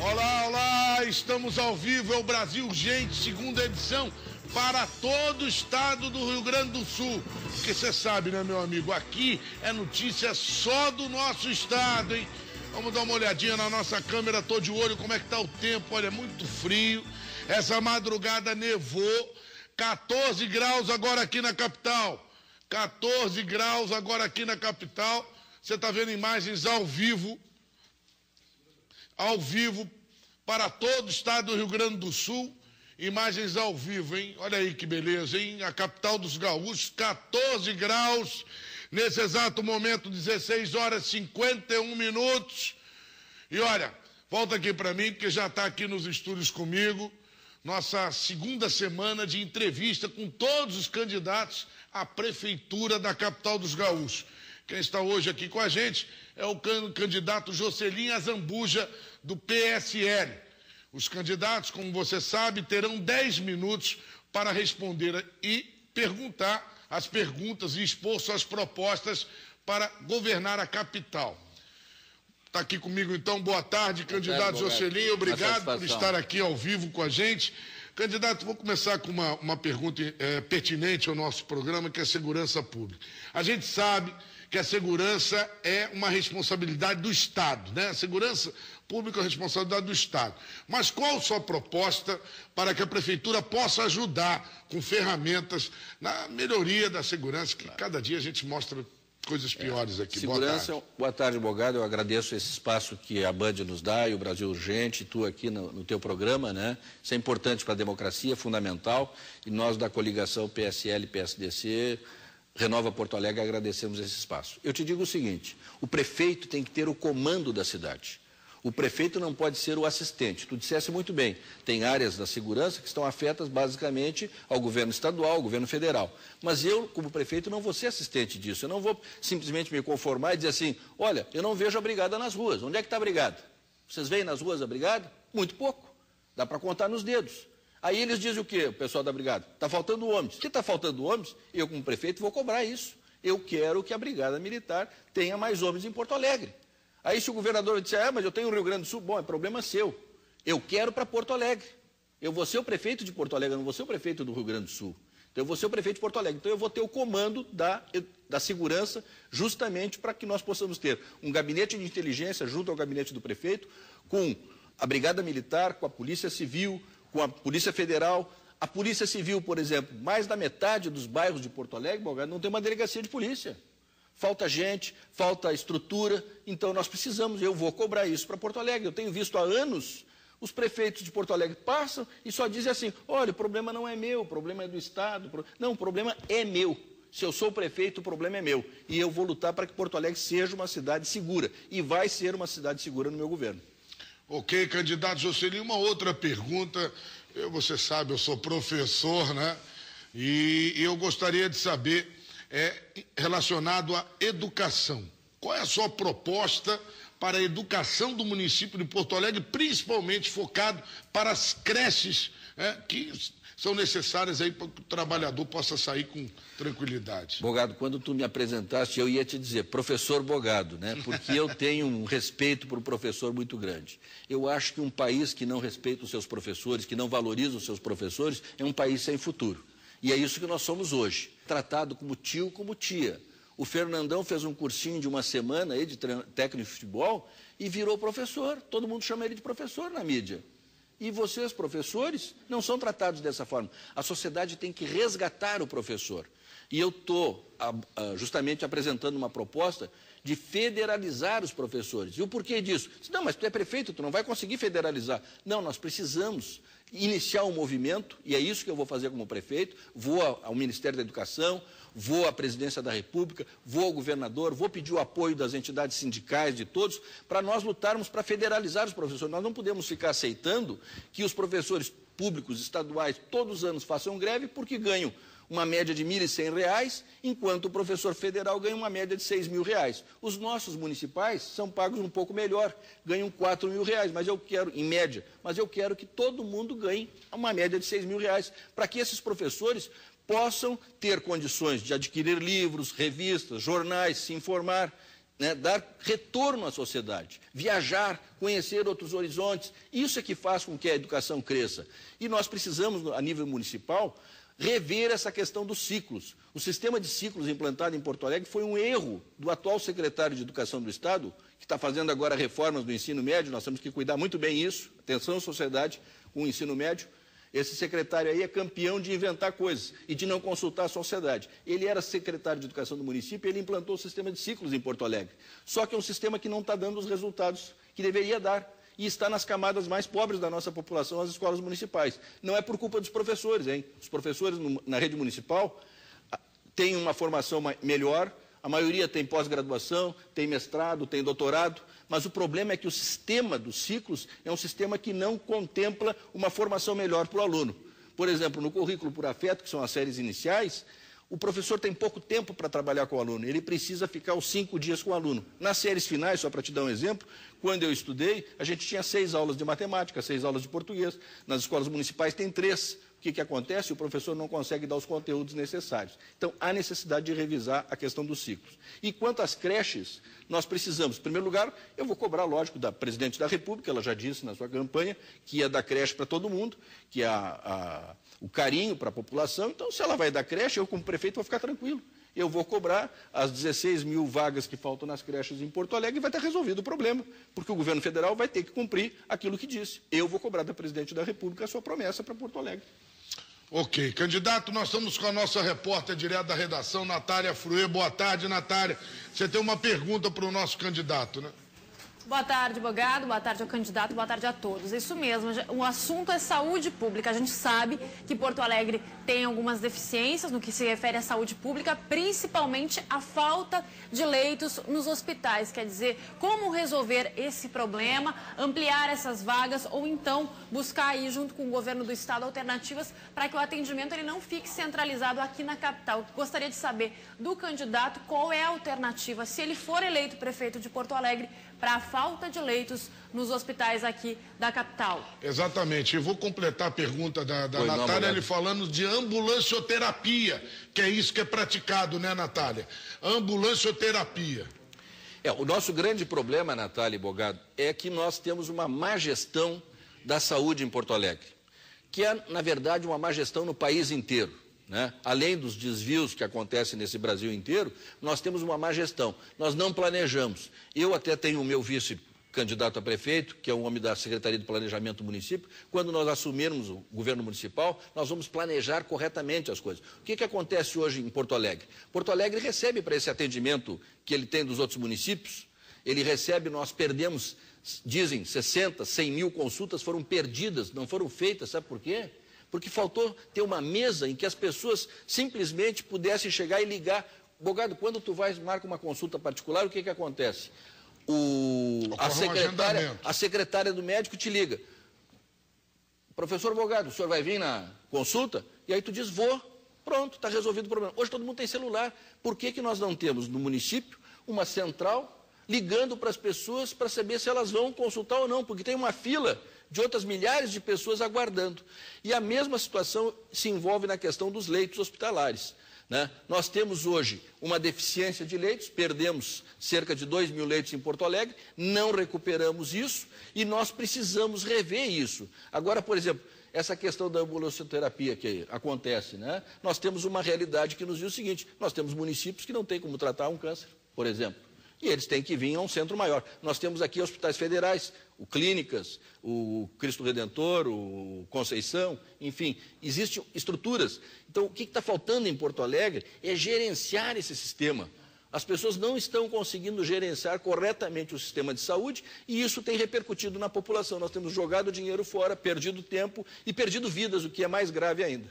Olá, olá, estamos ao vivo, é o Brasil Gente, segunda edição, para todo o estado do Rio Grande do Sul. Porque você sabe, né, meu amigo, aqui é notícia só do nosso estado, hein? Vamos dar uma olhadinha na nossa câmera, tô de olho como é que tá o tempo, olha, é muito frio. Essa madrugada nevou, 14 graus agora aqui na capital. 14 graus agora aqui na capital. Você tá vendo imagens ao vivo para todo o estado do Rio Grande do Sul, imagens ao vivo, hein? Olha aí que beleza, hein? A capital dos gaúchos, 14 graus, nesse exato momento, 16 horas e 51 minutos. E olha, volta aqui para mim, porque já está aqui nos estúdios comigo, nossa segunda semana de entrevista com todos os candidatos à prefeitura da capital dos gaúchos. Quem está hoje aqui com a gente é o candidato Jocelyn Azambuja, do PSL. Os candidatos, como você sabe, terão 10 minutos para responder e perguntar as perguntas e expor suas propostas para governar a capital. Está aqui comigo, então, boa tarde, candidato Jocelyn, obrigado por estar aqui ao vivo com a gente. Candidato, vou começar com uma pergunta pertinente ao nosso programa, que é a segurança pública. A gente sabe que a segurança é uma responsabilidade do Estado, né? A segurança pública é a responsabilidade do Estado. Mas qual a sua proposta para que a Prefeitura possa ajudar com ferramentas na melhoria da segurança, que cada dia a gente mostra coisas piores aqui. Segurança, boa tarde, Bogado. Eu agradeço esse espaço que a Band nos dá e o Brasil Urgente, tu aqui no teu programa, né? Isso é importante para a democracia, fundamental. E nós da coligação PSL-PSDC, Renova Porto Alegre, agradecemos esse espaço. Eu te digo o seguinte, o prefeito tem que ter o comando da cidade. O prefeito não pode ser o assistente. Tu disseste muito bem, tem áreas da segurança que estão afetas basicamente ao governo estadual, ao governo federal. Mas eu, como prefeito, não vou ser assistente disso. Eu não vou simplesmente me conformar e dizer assim, olha, eu não vejo a brigada nas ruas. Onde é que está a brigada? Vocês veem nas ruas a brigada? Muito pouco. Dá para contar nos dedos. Aí eles dizem o quê, o pessoal da brigada? Está faltando homens. Se está faltando homens, eu como prefeito vou cobrar isso. Eu quero que a brigada militar tenha mais homens em Porto Alegre. Aí se o governador disser, mas eu tenho o Rio Grande do Sul, bom, é problema seu. Eu quero para Porto Alegre. Eu vou ser o prefeito de Porto Alegre, eu não vou ser o prefeito do Rio Grande do Sul. Então eu vou ser o prefeito de Porto Alegre. Então eu vou ter o comando da segurança justamente para que nós possamos ter um gabinete de inteligência junto ao gabinete do prefeito, com a brigada militar, com a polícia civil, com a polícia federal. A polícia civil, por exemplo, mais da metade dos bairros de Porto Alegre, não tem uma delegacia de polícia. Falta gente, falta estrutura, então nós precisamos, eu vou cobrar isso para Porto Alegre. Eu tenho visto há anos os prefeitos de Porto Alegre passam e só dizem assim, olha, o problema não é meu, o problema é do Estado. Não, o problema é meu. Se eu sou o prefeito, o problema é meu. E eu vou lutar para que Porto Alegre seja uma cidade segura. E vai ser uma cidade segura no meu governo. Ok, candidato Jocelyn, uma outra pergunta. Você sabe, eu sou professor, né? E eu gostaria de saber, relacionado à educação. Qual é a sua proposta para a educação do município de Porto Alegre, principalmente focado para as creches, que são necessárias aí para que o trabalhador possa sair com tranquilidade? Bogado, quando tu me apresentaste, eu ia te dizer, professor Bogado, né? Porque eu tenho um respeito por um professor muito grande. Eu acho que um país que não respeita os seus professores, que não valoriza os seus professores, é um país sem futuro. E é isso que nós somos hoje, tratado como tio, como tia. O Fernandão fez um cursinho de uma semana aí de técnico de futebol e virou professor. Todo mundo chama ele de professor na mídia. E vocês, professores, não são tratados dessa forma. A sociedade tem que resgatar o professor. E eu estou justamente apresentando uma proposta de federalizar os professores. E o porquê disso? Não, mas tu é prefeito, tu não vai conseguir federalizar. Não, nós precisamos iniciar um movimento, e é isso que eu vou fazer como prefeito, vou ao Ministério da Educação, vou à Presidência da República, vou ao governador, vou pedir o apoio das entidades sindicais, de todos, para nós lutarmos para federalizar os professores. Nós não podemos ficar aceitando que os professores públicos, estaduais, todos os anos façam greve porque ganham uma média de R$ 1.100, enquanto o professor federal ganha uma média de R$ 6.000. Os nossos municipais são pagos um pouco melhor, ganham R$ 4.000, mas eu quero, em média, mas eu quero que todo mundo ganhe uma média de R$ 6.000, para que esses professores possam ter condições de adquirir livros, revistas, jornais, se informar. né, dar retorno à sociedade, viajar, conhecer outros horizontes. Isso é que faz com que a educação cresça. E nós precisamos, a nível municipal, rever essa questão dos ciclos. O sistema de ciclos implantado em Porto Alegre foi um erro do atual secretário de Educação do Estado, que está fazendo agora reformas do ensino médio. Nós temos que cuidar muito bem isso. Atenção, sociedade, com o ensino médio. Esse secretário aí é campeão de inventar coisas e de não consultar a sociedade. Ele era secretário de Educação do município e ele implantou o sistema de ciclos em Porto Alegre. Só que é um sistema que não está dando os resultados que deveria dar. E está nas camadas mais pobres da nossa população, as escolas municipais. Não é por culpa dos professores, hein? Os professores na rede municipal têm uma formação melhor, a maioria tem pós-graduação, tem mestrado, tem doutorado, mas o problema é que o sistema dos ciclos é um sistema que não contempla uma formação melhor para o aluno. Por exemplo, no currículo por afeto, que são as séries iniciais, o professor tem pouco tempo para trabalhar com o aluno, ele precisa ficar os 5 dias com o aluno. Nas séries finais, só para te dar um exemplo, quando eu estudei, a gente tinha 6 aulas de matemática, 6 aulas de português. Nas escolas municipais tem 3. O que acontece? O professor não consegue dar os conteúdos necessários. Então, há necessidade de revisar a questão dos ciclos. E quanto às creches, nós precisamos, em primeiro lugar, eu vou cobrar, lógico, da Presidente da República, ela já disse na sua campanha, que ia dar creche para todo mundo, que o carinho para a população. Então, se ela vai dar creche, eu, como prefeito, vou ficar tranquilo. Eu vou cobrar as 16 mil vagas que faltam nas creches em Porto Alegre e vai estar resolvido o problema, porque o governo federal vai ter que cumprir aquilo que disse. Eu vou cobrar da Presidente da República a sua promessa para Porto Alegre. Ok. Candidato, nós estamos com a nossa repórter direto da redação, Natália Fruê. Boa tarde, Natália. Você tem uma pergunta para o nosso candidato, né? Boa tarde, advogado. Boa tarde ao candidato. Boa tarde a todos. Isso mesmo. O assunto é saúde pública. A gente sabe que Porto Alegre tem algumas deficiências no que se refere à saúde pública, principalmente a falta de leitos nos hospitais. Quer dizer, como resolver esse problema, ampliar essas vagas ou então buscar aí, junto com o governo do estado, alternativas para que o atendimento ele não fique centralizado aqui na capital. Gostaria de saber do candidato qual é a alternativa, se ele for eleito prefeito de Porto Alegre, para a falta de leitos nos hospitais aqui da capital. Exatamente. Eu vou completar a pergunta da Natália, ele falando de ambulancioterapia, que é isso que é praticado, né, Natália? Ambulancioterapia. O nosso grande problema, Natália e Bogado, é que nós temos uma má gestão da saúde em Porto Alegre, que é, na verdade, uma má gestão no país inteiro. Né? Além dos desvios que acontecem nesse Brasil inteiro, nós temos uma má gestão. Nós não planejamos. Eu até tenho o meu vice-candidato a prefeito, que é um homem da Secretaria de Planejamento do município. Quando nós assumirmos o governo municipal, nós vamos planejar corretamente as coisas. O que acontece hoje em Porto Alegre? Porto Alegre recebe para esse atendimento que ele tem dos outros municípios, ele recebe, nós perdemos, dizem, 60, 100 mil consultas foram perdidas, não foram feitas, sabe por quê? Porque faltou ter uma mesa em que as pessoas simplesmente pudessem chegar e ligar. Bogado, quando tu marca uma consulta particular, o que acontece? A secretária do médico te liga. Professor Bogado, o senhor vai vir na consulta? E aí tu diz, vou. Pronto, está resolvido o problema. Hoje todo mundo tem celular. Por que nós não temos no município uma central ligando para as pessoas para saber se elas vão consultar ou não? Porque tem uma fila de outras milhares de pessoas aguardando. E a mesma situação se envolve na questão dos leitos hospitalares. Né? Nós temos hoje uma deficiência de leitos, perdemos cerca de 2 mil leitos em Porto Alegre, não recuperamos isso e nós precisamos rever isso. Agora, por exemplo, essa questão da ambulancioterapia que acontece, né? Nós temos uma realidade que nos diz o seguinte, nós temos municípios que não têm como tratar um câncer, por exemplo. E eles têm que vir a um centro maior. Nós temos aqui hospitais federais, o Clínicas, o Cristo Redentor, o Conceição, enfim, existem estruturas. Então, o que está faltando em Porto Alegre é gerenciar esse sistema. As pessoas não estão conseguindo gerenciar corretamente o sistema de saúde e isso tem repercutido na população. Nós temos jogado dinheiro fora, perdido tempo e perdido vidas, o que é mais grave ainda.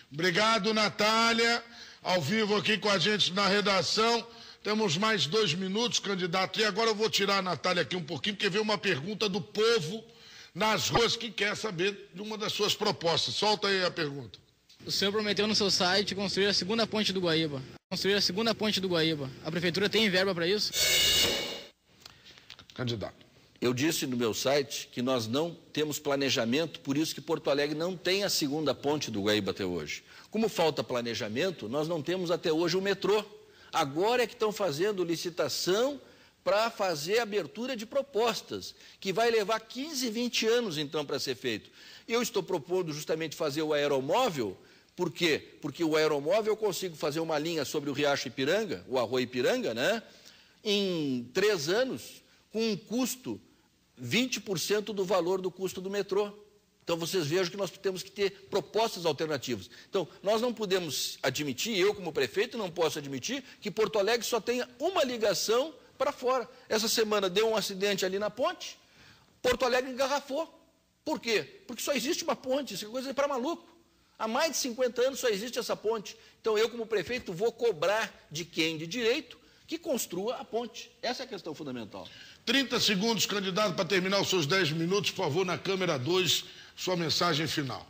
Obrigado, Natália. Ao vivo aqui com a gente na redação. Temos mais 2 minutos, candidato. E agora eu vou tirar a Natália aqui um pouquinho, porque veio uma pergunta do povo nas ruas que quer saber de uma das suas propostas. Solta aí a pergunta. O senhor prometeu no seu site construir a segunda ponte do Guaíba. A prefeitura tem verba para isso? Candidato. Eu disse no meu site que nós não temos planejamento, por isso que Porto Alegre não tem a segunda ponte do Guaíba até hoje. Como falta planejamento, nós não temos até hoje o metrô. Agora é que estão fazendo licitação para fazer abertura de propostas, que vai levar 15, 20 anos, então, para ser feito. Eu estou propondo justamente fazer o aeromóvel. Por quê? Porque o aeromóvel eu consigo fazer uma linha sobre o Riacho Ipiranga, o Arroio Ipiranga, né? Em 3 anos, com um custo 20% do valor do custo do metrô. Então, vocês vejam que nós temos que ter propostas alternativas. Então, nós não podemos admitir, eu como prefeito não posso admitir, que Porto Alegre só tenha uma ligação para fora. Essa semana deu um acidente ali na ponte, Porto Alegre engarrafou. Por quê? Porque só existe uma ponte, isso é coisa para maluco. Há mais de 50 anos só existe essa ponte. Então, eu como prefeito vou cobrar de quem de direito que construa a ponte. Essa é a questão fundamental. 30 segundos, candidato, para terminar os seus 10 minutos, por favor, na câmera 2, sua mensagem final.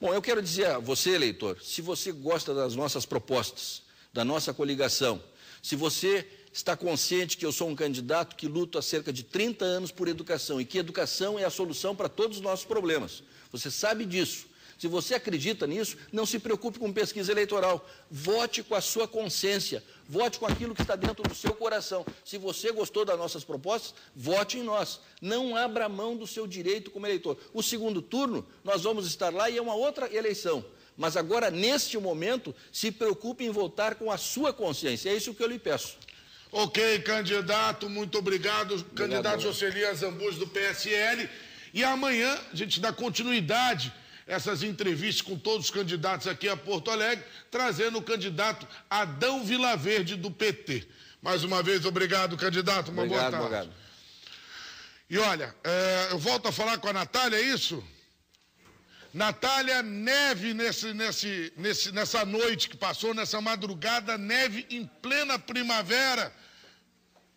Bom, eu quero dizer a você, eleitor, se você gosta das nossas propostas, da nossa coligação, se você está consciente que eu sou um candidato que luto há cerca de 30 anos por educação e que educação é a solução para todos os nossos problemas, você sabe disso. Se você acredita nisso, não se preocupe com pesquisa eleitoral. Vote com a sua consciência. Vote com aquilo que está dentro do seu coração. Se você gostou das nossas propostas, vote em nós. Não abra mão do seu direito como eleitor. O segundo turno, nós vamos estar lá e é uma outra eleição. Mas agora, neste momento, se preocupe em votar com a sua consciência. É isso que eu lhe peço. Ok, candidato, muito obrigado. Candidato Jocelyas Zambujo, do PSL. E amanhã a gente dá continuidade essas entrevistas com todos os candidatos aqui a Porto Alegre, trazendo o candidato Adão Vilaverde, do PT. Mais uma vez, obrigado, candidato. Uma boa tarde. Obrigado. E olha, eu volto a falar com a Natália, é isso? Natália, neve nessa noite que passou, nessa madrugada, neve em plena primavera.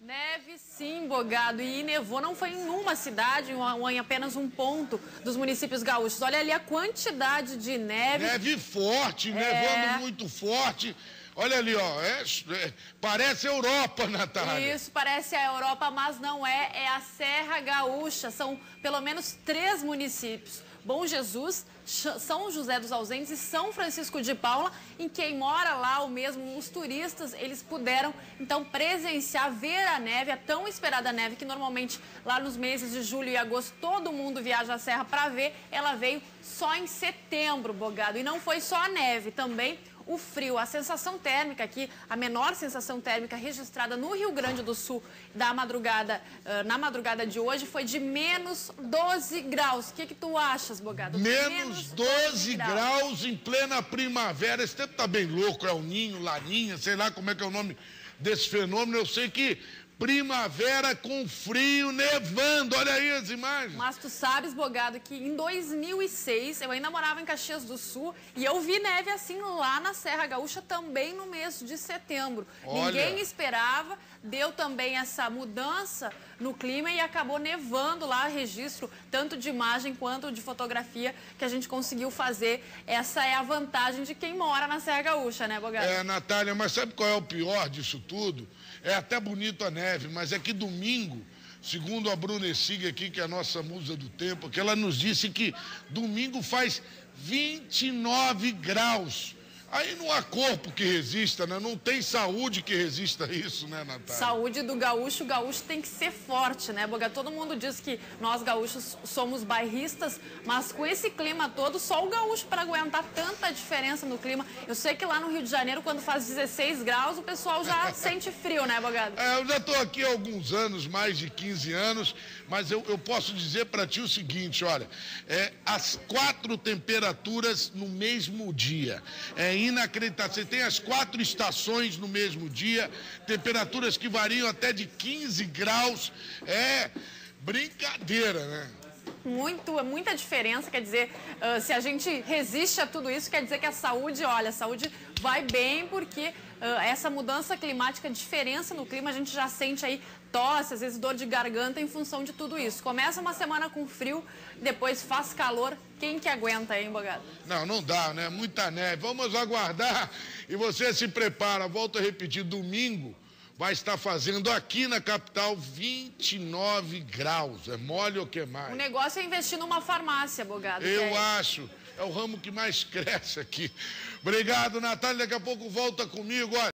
Neve sim, Bogado, e nevou, não foi em uma cidade, ou em apenas um ponto dos municípios gaúchos. Olha ali a quantidade de neve. Neve forte, nevando muito forte. Olha ali, ó, parece Europa, Natália. Isso, parece a Europa, mas não é, é a Serra Gaúcha. São pelo menos 3 municípios. Bom Jesus, São José dos Ausentes e São Francisco de Paula, em quem mora lá, ou mesmo os turistas, eles puderam, então, presenciar, ver a neve, a tão esperada neve, que normalmente lá nos meses de julho e agosto todo mundo viaja à serra para ver, ela veio só em setembro, Bogado. E não foi só a neve, também o frio, a sensação térmica aqui, a menor sensação térmica registrada no Rio Grande do Sul na madrugada de hoje foi de menos 12 graus. O que tu achas, Bogado? Menos 12 graus em plena primavera. Esse tempo tá bem louco, é o Ninho, Laninha, sei lá como é que é o nome desse fenômeno. Eu sei que primavera com frio, nevando, olha aí as imagens. Mas tu sabes, Bogado, que em 2006, eu ainda morava em Caxias do Sul, e eu vi neve assim lá na Serra Gaúcha também no mês de setembro. Olha. Ninguém esperava, deu também essa mudança no clima e acabou nevando lá, registro tanto de imagem quanto de fotografia que a gente conseguiu fazer. Essa é a vantagem de quem mora na Serra Gaúcha, né, Bogado? Natália, mas sabe qual é o pior disso tudo? É até bonito a neve, mas é que domingo, segundo a Bruna Essig aqui, que é a nossa musa do tempo, que ela nos disse que domingo faz 29 graus. Aí não há corpo que resista, né? Não tem saúde que resista a isso, né, Natália? Saúde do gaúcho, o gaúcho tem que ser forte, né, Boga? Todo mundo diz que nós gaúchos somos bairristas, mas com esse clima todo, só o gaúcho para aguentar tanta diferença no clima. Eu sei que lá no Rio de Janeiro, quando faz 16 graus, o pessoal já sente frio, né, Bogado? Eu já estou aqui há alguns anos, mais de 15 anos, mas eu posso dizer para ti o seguinte, olha, as 4 temperaturas no mesmo dia. É inacreditável. Você tem as 4 estações no mesmo dia, temperaturas que variam até de 15 graus. É brincadeira, né? Muita diferença, quer dizer, se a gente resiste a tudo isso, quer dizer que a saúde, olha, a saúde vai bem, porque essa mudança climática, a diferença no clima, a gente já sente aí tosse, às vezes dor de garganta em função de tudo isso. Começa uma semana com frio, depois faz calor, quem que aguenta, hein, Bogado? Não dá, né? Muita neve. Vamos aguardar e você se prepara. Volto a repetir, domingo vai estar fazendo aqui na capital 29 graus. É mole ou que mais? O negócio é investir numa farmácia, Bogado. Eu acho. É o ramo que mais cresce aqui. Obrigado, Natália. Daqui a pouco volta comigo. Olha.